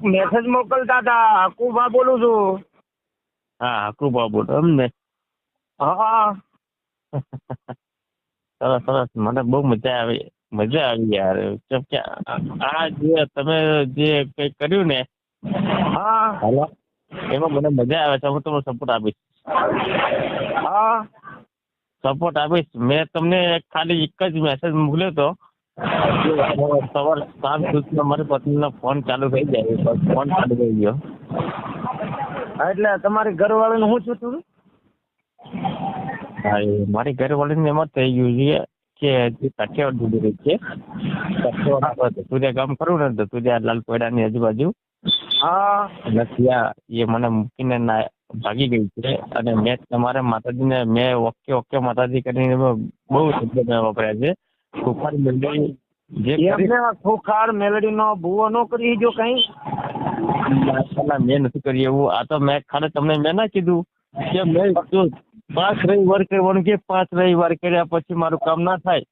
Message મોકલતા હતા. હકુભા બોલું છું. હા હકુભા બોલો એમ ને. હા સરસ સરસ, મને બહુ મજા આવી યાર. કેમ કે આ જે તમે જે કઈ કર્યું ને હા હાલો, એમાં મને મજા આવે છે. હું તમને સપોર્ટ આપીશ. હા સપોર્ટ આપીશ. મેં તમને ખાલી એક જ મેસેજ મોકલ્યો હતો. સવાર સાંજ સુધીમાં મારી પત્નીનો ફોન ચાલુ થઈ જાય, બસ ફોન ચાલુ થઈ ગયો. એટલે તમારી ઘરવાળીનું શું થયું હતું? હા મારી ઘરવાળીને એમ જ થઈ ગયું છે કે જે કાઠિયાવાડ ડૂબી રહી છે. કાઠિયાવાડ ધતુરિયા ગામ ખરું ને, ધતુરિયા લાલપોયડાની આજુબાજુ. હા અને ત્યાં એ મને મૂકીને ભાગી ગઈ છે. અને મેં તમારા માતાજીને મેં ઓકે માતાજી કરીને બહુ શબ્દ મેં વાપર્યા છે. ખુખાર મેલડી જે ખુખાર મેલડીનો ભૂવો ન કરી જો કઈ મેં નથી કરી એવું. આ તો મેં ખાલી તમને મેં ના કીધું કે મેં જો 5 રવિવાર કરવાનું કે 5 રવિવાર કર્યા પછી મારું કામ ના થાય,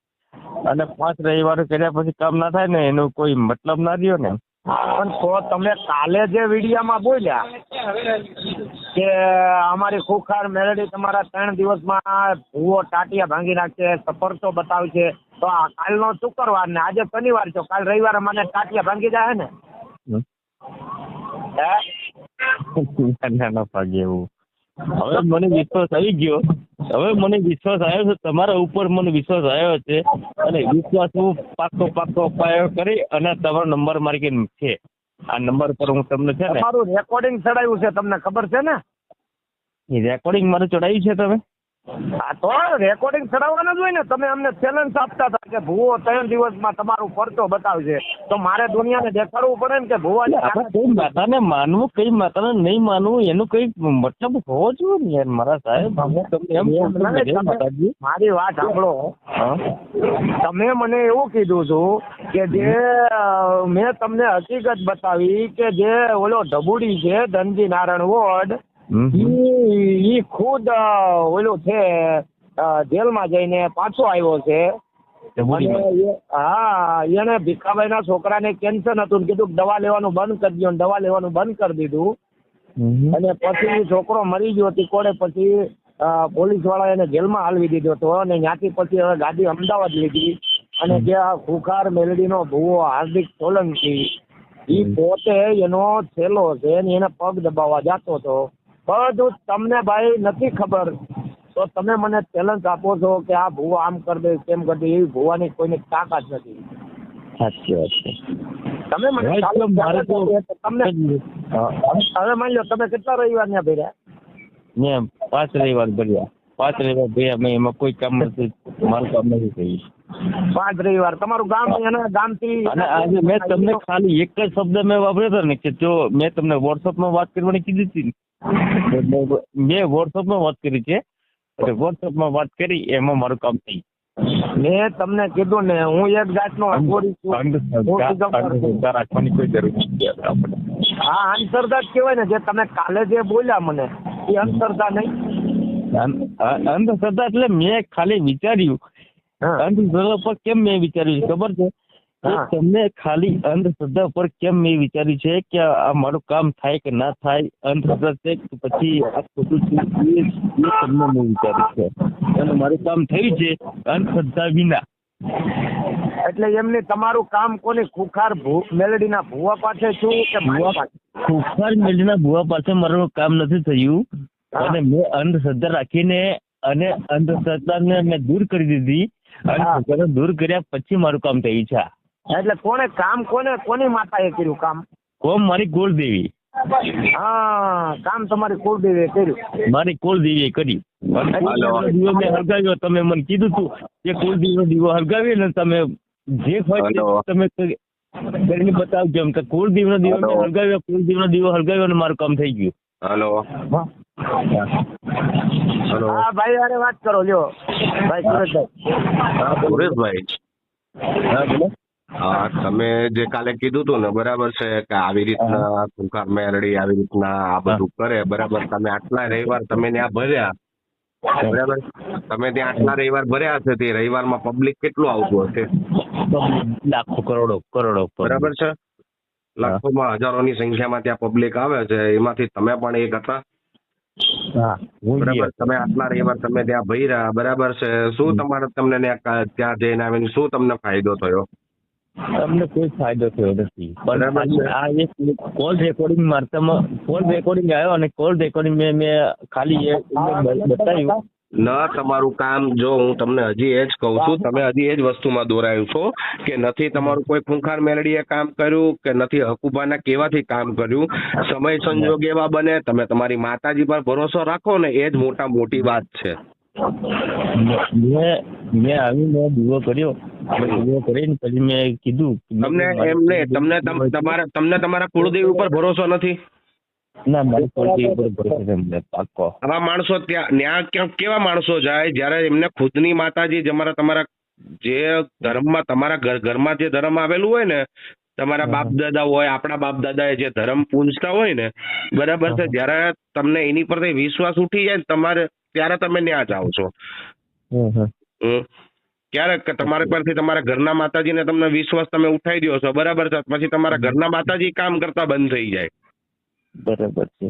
અને 5 રવિવાર કર્યા પછી કામ ના થાય ને એનો કોઈ મતલબ ના રહ્યો ને. પણ તો તમે કાલે જે વિડીયામાં બોલ્યા કે અમારી ખુખાર મેલડી તમારા 3 દિવસમાં ભૂવો ટાટિયા ભાંગી નાખશે, સફરતો બતાવશે, તો આ કાલનો શુક્રવાર ને આજે શનિવાર છે, કાલ રવિવારે મને ટાટિયા ભાંગી જાય ને? ના ભાગે એવું. હવે મને વિશ્વાસ આવી ગયો. હવે મને વિશ્વાસ આવ્યો છે તમારા ઉપર, મને વિશ્વાસ આવ્યો છે. અને વિશ્વાસ હું પાક્કો પાયો કરી અને તમારો નંબર મારી છે. આ નંબર પર હું તમને છે ને તમારું રેકોર્ડિંગ ચડાવ્યું છે, તમને ખબર છે ને? એ રેકોર્ડિંગ મારું ચડાવ્યું છે તમે? હા તો રેકોર્ડિંગ ચડાવવાનું જ હોય ને. તમે અમને ચેલેન્જ આપતા હતા કે ભૂવો 3 દિવસમાં તમારું ફરતો બતાવશે, તો મારે દુનિયાને દેખાડવું પડે ને કે ભૂવા કઈ માતાને માનવું કઈ માતાને નહીં માનવું એનું કઈ મતલબ હોવો જોઈએ ને યાર મારા સાહેબ. મારી વાત સાંભળો. તમે મને એવું કીધું હતું કે જે મેં તમને હકીકત બતાવી કે જે ઓલો ઢબુડી છે ધનજી નારાયણ વોર્ડ, ઈ ખુદ ઓલું છે જેલમાં જઈને પાછો આવ્યો છે. હા એને ભીખાભાઈ ના છોકરાને કેન્સર હતું, કીધું દવા લેવાનું બંધ કરી દો, દવા લેવાનું બંધ કરી દીધું. અને પછી છોકરો મરી ગયો તીકોડે. પછી પોલીસ વાળા એને જેલમાં હાલવી દીધો હતો. અને ત્યાંથી પછી હવે ગાડી અમદાવાદ લીધી. અને જે આ ખુખાર મેલડીનો ભૂવો હાર્દિક સોલંકી, ઈ પોતે એનો છેલ્લો છે ને એને પગ દબાવવા જતો હતો. બધું તમને ભાઈ નથી ખબર તો તમે મને ચેલેન્જ આપો છો કે આ ભૂવો આમ કરી દે તેમ કરી દે. એવી ભૂવાની કોઈની તાકાત નથી. સાચી વાત છે. તમે મને તમને હવે માની લો તમે કેટલા રવિવાર ત્યાં ભર્યા? મેં 5 રવિવાર ભર્યા. 5 રવિવાર ભર્યા. મેં એમાં કોઈ કામ નથી, મારું કામ નથી થયું. 5 રવિવાર તમારું ગામ એના ગામથી. અને આજે મેં તમને ખાલી એક જ શબ્દ મેં વાપર્યો હતો ને કે જો મેં તમને વોટ્સઅપમાં વાત કરવાની કીધી હતી ને, મેં વોટ્સઅપમાં વાત કરી છે. વોટ્સઅપમાં વાત કરી એમાં મારું કામ થઈ. મેં તમને કીધું ને હું એક જાતનો રાખવાની કોઈ જરૂર નથી આપણે. હા અંધશ્રદ્ધા જ કહેવાય ને. જે તમે કાલે જે બોલ્યા મને એ અંધશ્રદ્ધા નહીં? અંધશ્રદ્ધા એટલે મેં ખાલી વિચાર્યું. અંધશ્રદ્ધા પર કેમ મેં વિચાર્યું છે ખબર છે? તમને ખાલી અંધશ્રદ્ધા પર કેમ મેં વિચાર્યું છે કે આ મારું કામ થાય કે ના થાય, અંધશ્રદ્ધા છે કે પછી આ ખોટું છે, એ તમને મેં વિચાર્યું છે. અને મારું કામ થયું છે અંધશ્રદ્ધા વિના. એટલે એમની તમારું કામ કોની ખુખાર મેલડીના ભૂવા પાસે છું કે ખુખાર મેલડીના ભૂવા પાસે મારું કામ નથી થયું. અને મેં અંધશ્રદ્ધા રાખીને અને અંધશ્રદ્ધાને મેં દૂર કરી દીધી. અંધશ્રદ્ધાને દૂર કર્યા પછી મારું કામ થયું છે. એટલે કોની માતાએ કર્યું કામ? કોમ મારી કુળદેવી. હા કામ તમારી કુળદેવીએ કર્યું? મારી કુળદેવીએ કર્યું. દીવો મેં હળગાવ્યો. તમે મને કીધું તું કે કુળદેવીનો દીવો હળગાવ્યો ને તમે જે હોય તમે કરીને બતાવજો એમ કે કુળદેવીનો દીવો મેં હળગાવ્યો. કુળદેવીનો દીવો હળગાવ્યો અને મારું કામ થઈ ગયું. હલો હા ભાઈ અરે વાત કરો લ્યો ભાઈ સુરેશભાઈ. હા બોલો. હા તમે જે કાલે કીધું તું ને બરાબર છે કે આવી રીતના ખુખાર મેલડી આવી રીતના આ બધું કરે બરાબર. તમે આટલા રવિવાર તમે ત્યાં ભર્યા બરાબર. તમે ત્યાં આટલા રવિવાર ભર્યા હશે તે રવિવારમાં પબ્લિક કેટલું આવતું હશે? લાખો કરોડો બરાબર છે. લાખોમાં હજારોની સંખ્યામાં ત્યાં પબ્લિક આવે છે, એમાંથી તમે પણ એક હતા. હા હું બરાબર. તમે આટલા રવિવાર તમે ત્યાં ભર્યા, બરાબર છે. શું તમને ત્યાં જઈને આવીને શું તમને ફાયદો થયો? તમને કોઈ ફાયદો થયો નથી. બરાબર પણ છે. આ એક કોલ રેકોર્ડિંગ મારતામાં કોલ રેકોર્ડિંગ આવ્યો અને કોલ રેકોર્ડિંગ મેં ખાલી બતાવ્યું. તમારું કામ, જો હું તમને હજી એ જ કહું છું, તમે હજી એ જ વસ્તુમાં દોરાયું છો કે નથી તમારું કોઈ ખૂંખાર મેલડીએ કામ કર્યું કે નથી હકુબાના કેવાથી કામ કર્યું. સમય સંજોગ એવા બને, તમે તમારી માતાજી પર ભરોસો રાખો ને, એ જ મોટી વાત છે. મેં આવીને દીવો કર્યો, દીવો કરીને પછી મેં કીધું તમને તમારા કુળદેવી ઉપર ભરોસો નથી? ના, મારી કુળદેવી ઉપર ભરોસો છે મને પાક્કો. આવા માણસો ત્યાં કેવા માણસો જાય જ્યારે એમને ખુદની માતાજી તમારા જે ધર્મમાં તમારા ઘરમાં જે ધર્મ આવેલું હોય ને, તમારા બાપ દાદા હોય, આપણા બાપ દાદાએ જે ધર્મ પૂજતા હોય ને, બરાબર છે, જ્યારે તમને એની પરથી વિશ્વાસ ઉઠી જાય તમારે, ત્યારે તમે ત્યાં જાઓ છો. ક્યારેક તમારા પરથી તમારા ઘરના માતાજીને તમને વિશ્વાસ તમે ઉઠાઈ દો છો, બરાબર છે, પછી તમારા ઘરના માતાજી કામ કરતા બંધ થઈ જાય. બરાબર છે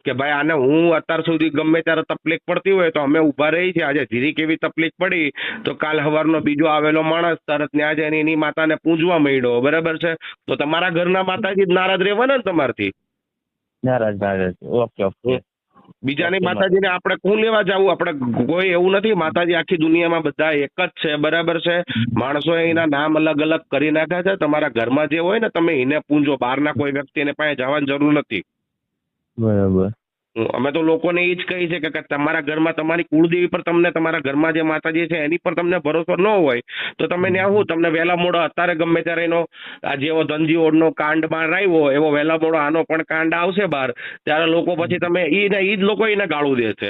કે ભાઈ આને હું અત્યાર સુધી ગમે ત્યારે તકલીફ પડતી હોય તો અમે ઉભા રહી છે. આજે જીરીક એવી તકલીફ પડી તો કાલ સવારનો બીજો આવેલો માણસ તરત ત્યાં જઈને એની માતાને પૂજવા માંડ્યો, બરાબર છે, તો તમારા ઘરના માતાજી નારાજ રહેવાના ને તમારથી? નારાજ. ઓકે. બીજાની માતાજીને આપણે કોણ લેવા જવું? આપણે કોઈ એવું નથી. માતાજી આખી દુનિયામાં બધા એક જ છે, બરાબર છે. માણસો એના નામ અલગ અલગ કરી નાખ્યા છે. તમારા ઘરમાં જે હોય ને તમે એને પૂંજો, બહારના કોઈ વ્યક્તિને પાસે જવાની જરૂર નથી. બરાબર. અમે તો લોકોને એ જ કહી છે કે તમારા ઘરમાં તમારી કુળદેવી પર તમને, તમારા ઘરમાં જે માતાજી છે એની પર તમને ભરોસો ન હોય તો તમે ત્યાં હું તમને વહેલા મોડો અત્યારે ગમે ત્યારે એનો આ જેવો ધનજીઓનો કાંડ બહાર આવ્યો એવો વહેલા મોડો આનો પણ કાંડ આવશે બહાર, ત્યારે લોકો પછી તમે ઈ જ લોકો એને ગાળું દે છે.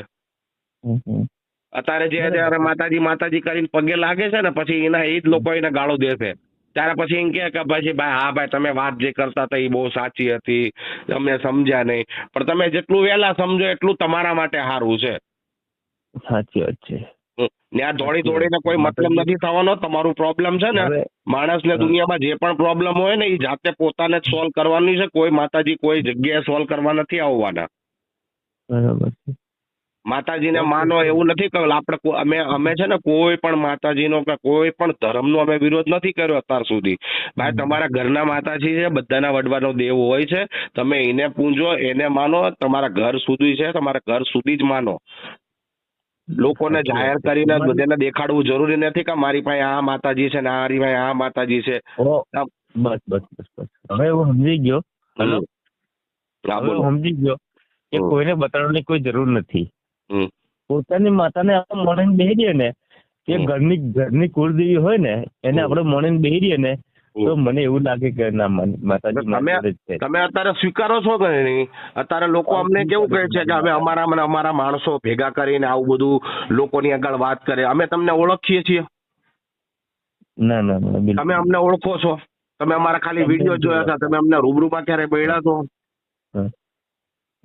અત્યારે જે ત્યારે માતાજી કરીને પગે લાગે છે ને, પછી એના એ જ લોકો એને ગાળું દે છે. ત્યારે પછી એમ કે પછી ભાઈ હા ભાઈ તમે વાત જે કરતા હતા એ બહુ સાચી હતી, અમે સમજ્યા નહીં. પણ તમે જેટલું વહેલા સમજો એટલું તમારા માટે સારું છે. સાચી વાત છે. ત્યાં દોડીને કોઈ મતલબ નથી થવાનો. તમારું પ્રોબ્લેમ છે ને, માણસને દુનિયામાં જે પણ પ્રોબ્લેમ હોય ને એ જાતે પોતાને જ સોલ્વ કરવાની છે. કોઈ માતાજી કોઈ જગ્યાએ સોલ્વ કરવા નથી આવવાના. બરાબર છે. માતાજીને માનો એવું નથી કે આપણે અમે છે ને કોઈ પણ માતાજીનો કે કોઈ પણ ધર્મનો અમે વિરોધ નથી કર્યો અત્યાર સુધી. ભાઈ તમારા ઘરના માતાજી છે, બધાના વડવાનો દેવ હોય છે, તમે એને પૂંજો, એને માનો, તમારા ઘર સુધી છે, તમારા ઘર સુધી જ માનો. લોકોને જાહેર કરીને બધાને દેખાડવું જરૂરી નથી કે મારી પાસે આ માતાજી છે ને મારી પાસે આ માતાજી છે. બસ હવે હું સમજી ગયો. સમજી ગયો કે કોઈને બતાવવાની કોઈ જરૂર નથી. પોતાની માતાને આપણે મોર્નિંગ બેહી રહીએ ને, કે ઘરની કુળદેવી હોય ને એને આપણે મોર્નિંગ બેહી રહીએ ને, તો મને એવું લાગે કે ના માતાજી. તમે અત્યારે સ્વીકારો છો કે નહીં? અત્યારે લોકો અમને કેવું કહે છે કે અમે અમારા માણસો ભેગા કરીને આવું બધું લોકોની આગળ વાત કરે. અમે તમને ઓળખીએ છીએ? ના. તમે અમને ઓળખો છો? તમે અમારા ખાલી વિડીયો જોયા હતા? તમે અમને રૂબરૂમાં ક્યારે મળ્યા છો?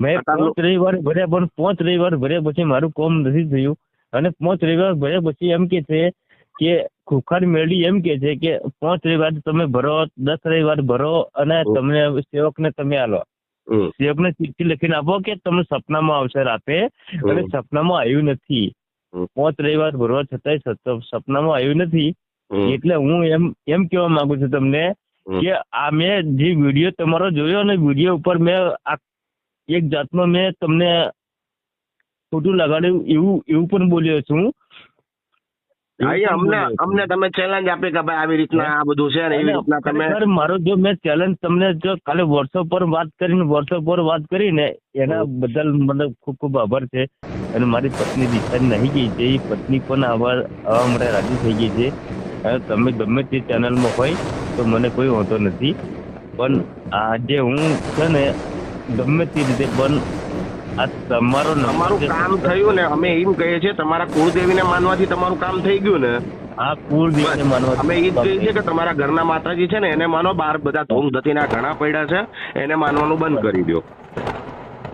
મેં 5 રવિવાર ભર્યા, પણ 5 રવિવાર ભર્યા પછી મારું કામ નથી થયું. અને 5 રવિવાર ભર્યા પછી એમ કે છે કે ખુખાર મેળી એમ કે છે કે 5 રવિવાર તમે ભરો, 10 રવિવાર ભરો અને તમને સેવકને તમે આલો. સેવકને ચિઠ્ઠી લખીને આપો કે તમને સપનામાં આવશે રાતે, અને સપનામાં આવ્યું નથી. 5 રવિવાર ભરવા છતાંય સપનામાં આવ્યું નથી. એટલે હું એમ કહેવા માંગુ છું તમને કે આ મેં જે વિડીયો તમારો જોયો ને, વિડીયો ઉપર મેં એક જાતમાં મેં તમને ખોટું લગાડ્યું એવું પણ બોલ્યો છું. અમને તમે ચેલેન્જ આપી કે ભાઈ આવી રીતના આ બધું છે ને એવી રીતના તમે. મારો જો મેં ચેલેન્જ તમને જો કાલે વોટ્સઅપ પર વાત કરીને એના બદલ મને ખૂબ ખૂબ આભાર છે. અને મારી પત્ની દિશા નહીં ગઈ છે, એ પત્ની પણ આવા માટે રાજી થઈ ગઈ છે. અને તમે ગમે તે ચેનલમાં હોય તો મને કોઈ વાંધો નથી. પણ આજે હું છે ને ગમે તે રીતે પણ આ તમારું કામ થયું ને, અમે એમ કહીએ છીએ તમારા કુળદેવીને માનવાથી તમારું કામ થઈ ગયું ને. આ કુળદેવીને માનવા અમે એ જ કહીએ છીએ કે તમારા ઘરના માતાજી છે ને એને માનો. બહાર બધા ધૂમ ધતીના ઘણા પડ્યા છે, એને માનવાનું બંધ કરી દો.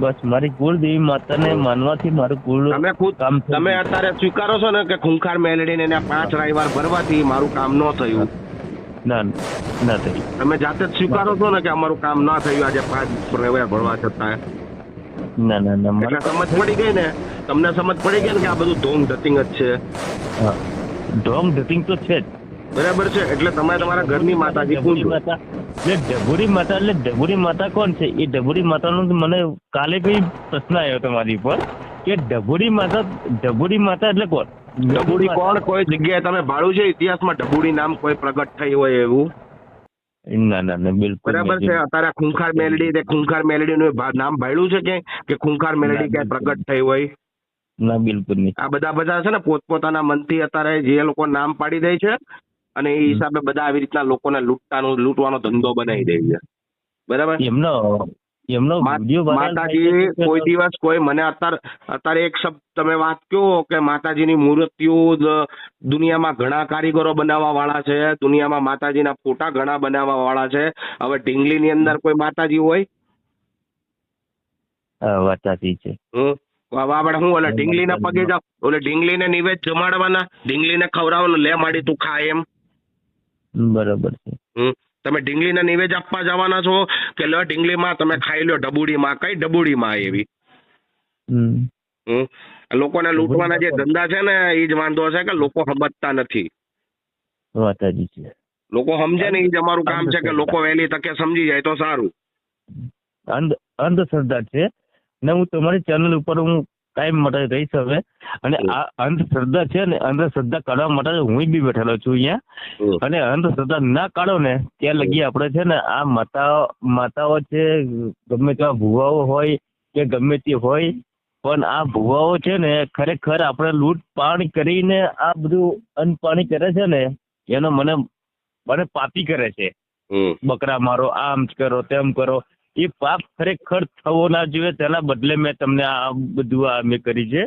બસ મારી કુળદેવી માતાને માનવાથી મારું કુળ કામ. તમે અત્યારે સ્વીકારો છો ને કે ખૂંખાર મેલડીને 5 રવિવાર ભરવાથી મારું કામ ન થયું? ના ના થઈ. તમે જાતે જ સ્વીકારો છો ને કે અમારું કામ ના થયું આજે 5 પ્રવેર ભરવા છતાં? ના ના ના એટલે સમજ પડી ગઈ ને, તમને સમજ પડી ગઈ ને કે આ બધું ઢોંગ ધતિંગ જ છે. હા, ઢોંગ ધતિંગ તો છે જ. બરાબર છે. એટલે તમે તમારા ઘરની માતાજી પૂછો. એટલે ડભુરી માતા, એટલે ડભુરી માતા કોણ છે? એ ડભુરી માતાનો મને કાલે કઈ પ્રશ્ન આવ્યો તમારી પર કે ડભુરી માતા એટલે કોણ? ડબુડી કોણ? કોઈ જગ્યાએ તમે ભાળ્યું છે ઇતિહાસમાં ડબુડી નામ કોઈ પ્રગટ થઈ હોય એવું? ના ના ના, બિલકુલ. બરાબર છે. અત્યારે ખૂંખાર મેલડી, તે ખૂંખાર મેલડી નું નામ ભાળ્યું છે કે ખૂંખાર મેલડી ક્યાંય પ્રગટ થઈ હોય? ના, બિલકુલ નહીં. આ બધા છે ને પોતપોતાના મનથી અત્યારે જે લોકો નામ પાડી દે છે અને એ હિસાબે બધા આવી રીતના લોકોને લૂંટવાનો ધંધો બનાવી દે છે. બરાબર. એમનો માતાજી કોઈ દિવસ કોઈ મને અત્યારે એક શબ્દ તમે વાત કહો કે માતાજીની મૂર્તિઓ દુનિયામાં ઘણા કારીગરો બનાવવા વાળા છે, દુનિયામાં માતાજીના ફોટા ઘણા બનાવવા વાળા છે. હવે ઢીંગલીની અંદર કોઈ માતાજી હોય? વાત સાચી છે. આપણે હું ઓલે ઢીંગલીના પગે જાવ, ઓલે ઢીંગલીને નિવેદ જમાડવાના, ઢીંગલીને ખવડાવવાનું, લે માડી તું ખા એમ. બરાબર છે. તમે ઢીંગલીને નિવેદ આપવા જવાના છો કે લો ઢીંગલીમાં તમે ખાઈ લો ડબુડીમાં? કઈ ડબુડીમાં એવી? લોકોને લૂંટવાના જે ધંધા છે ને એ જ વાંધો છે કે લોકો સમજતા નથી. વાત સાચી છે. લોકો સમજે ને એ જ અમારું કામ છે કે લોકો વહેલી તકે સમજી જાય તો સારું. અંધશ્રદ્ધા છે ને હું તમારી ચેનલ ઉપર હું ટાઈમ માટે રહીશ હવે, અને આ અંધશ્રદ્ધા છે ને અંધશ્રદ્ધા કાઢવા માટે હું બી બેઠેલો છું અહીંયા. અને અંધશ્રદ્ધા ના કાઢો ને ત્યાં લગી આપણે છે ને આ માતાઓ છે, ગમે તેવા ભુવાઓ હોય કે ગમે તે હોય, પણ આ ભુવાઓ છે ને ખરેખર આપણે લૂંટ પાણી કરીને આ બધું અન્ન પાણી કરે છે ને એનો મને પાપી કરે છે. બકરા મારો, આમ કરો તેમ કરો, એ પાપ ખરેખર થવો ના જોઈએ. તેના બદલે મેં તમને આ બધું મેં કરી છે.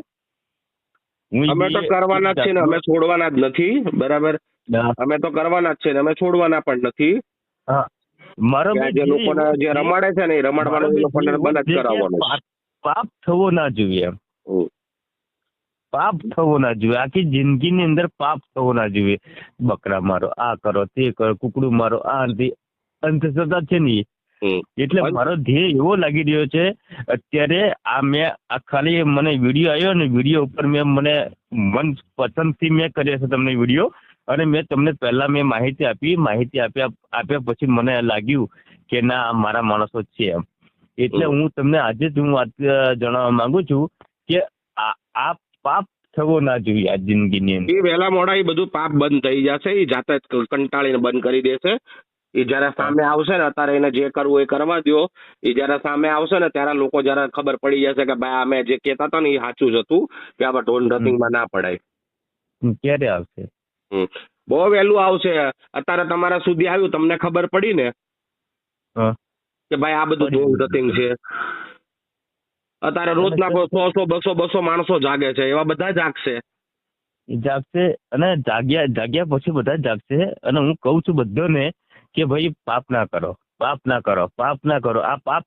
અમે તો કરવાના જ છે ને, અમે છોડવાના જ નથી. બરાબર. અમે તો કરવાના જ છે ને, અમે છોડવાના પણ નથી. મારો જે લોકોને જે રમાડે છે ને એ રમાડવાનું એ લોકોને બંધ જ કરાવવાનું. પાપ થવો ના જોઈએ એમ. પાપ થવો ના જોઈએ. આખી જિંદગીની અંદર પાપ થવો ના જોઈએ. બકરા મારો, આ કરો, તે કરો, કુકડું મારો, આ અંધશ્રદ્ધા છે ને. એટલે મારો ધ્યેય એવો લાગી રહ્યો છે અત્યારે. મેં ખાલી મને વિડીયો આવ્યો ને, વિડીયો ઉપર મને મન પસંદથી મેં કર્યો છે તમને વિડીયો, અને મેં તમને પહેલા મેં માહિતી આપ્યા પછી મને લાગ્યું કે ના મારા માણસો છે એમ. એટલે હું તમને આજે જ હું વાત જણાવવા માંગુ છું કે આ પાપ થવો ના જોઈએ આ જિંદગીની અંદર. એ વહેલા મોડા એ બધું પાપ બંધ થઈ જશે. એ જાતે જ કંટાળીને બંધ કરી દેશે. એ જયારે સામે આવશે ને, અત્યારે એને જે કરવું એ કરવા દો. એ જયારે સામે આવશે ને ત્યારે લોકો જયારે ખબર પડી જશે કે ભાઈ અમે જે કહેતા હતા ને એ સાચું જ હતું, કે આમાં ઢોલ રતિંગમાં ના પડાય. ક્યારે આવશે? બહુ વહેલું આવશે. અત્યારે તમારા સુધી આવ્યું, તમને ખબર પડી ને કે ભાઈ આ બધું ઢોલ રતિંગ છે. અત્યારે રોજના 100-200 માણસો જાગે છે, એવા બધા જાગશે. અને જાગ્યા પછી બધા જાગશે. અને હું કઉ છું બધાને કે ભાઈ પાપ ના કરો, પાપ ના કરો, પાપ ના કરો. આ પાપ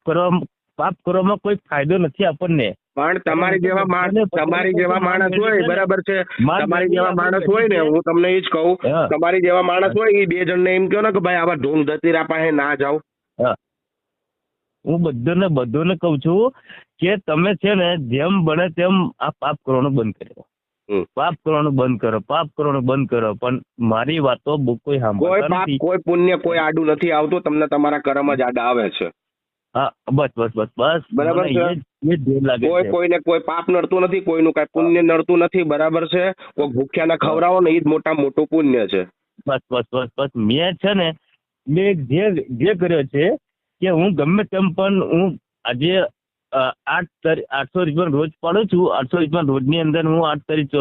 કરવામાં કોઈ ફાયદો નથી આપણને. પણ તમારી જેવા માણસ હોય, બરાબર છે, તમારી જેવા માણસ હોય ને, હું તમને એ જ કહું, તમારી જેવા માણસ હોય એ 2 જણને એમ કહો ને કે ભાઈ આવા ઢોંગ ધતીરા પાસે ના જાઓ. હું બધાને કઉ છું કે તમે છે ને જેમ બને તેમ આ પાપ કરવાનું બંધ કરો. પાપ કરવાનું બંધ કરો, પાપ કરવાનું બંધ કરો. પણ મારી વાતો કોઈ સાંભળતા નથી. કોઈ પુણ્ય કોઈ આડું નથી આવતું. તમને તમારા કર્મ જ આડા આવે છે. હા, બસ બરાબર છે. કોઈને કોઈ પાપ નડતું નથી, કોઈનું કઈ પુણ્ય નડતું નથી. બરાબર છે. કોઈ ભૂખ્યાને ખવડાવો ને એ જ મોટું પુણ્ય છે. બસ મેં છે ને મેં જે કર્યો છે કે હું ગમે તેમ પણ હું આજે 800 રૂપિયા રોજ પાડું છું. 800 રૂપિયા રોજની અંદર હું 8 તારીખ 24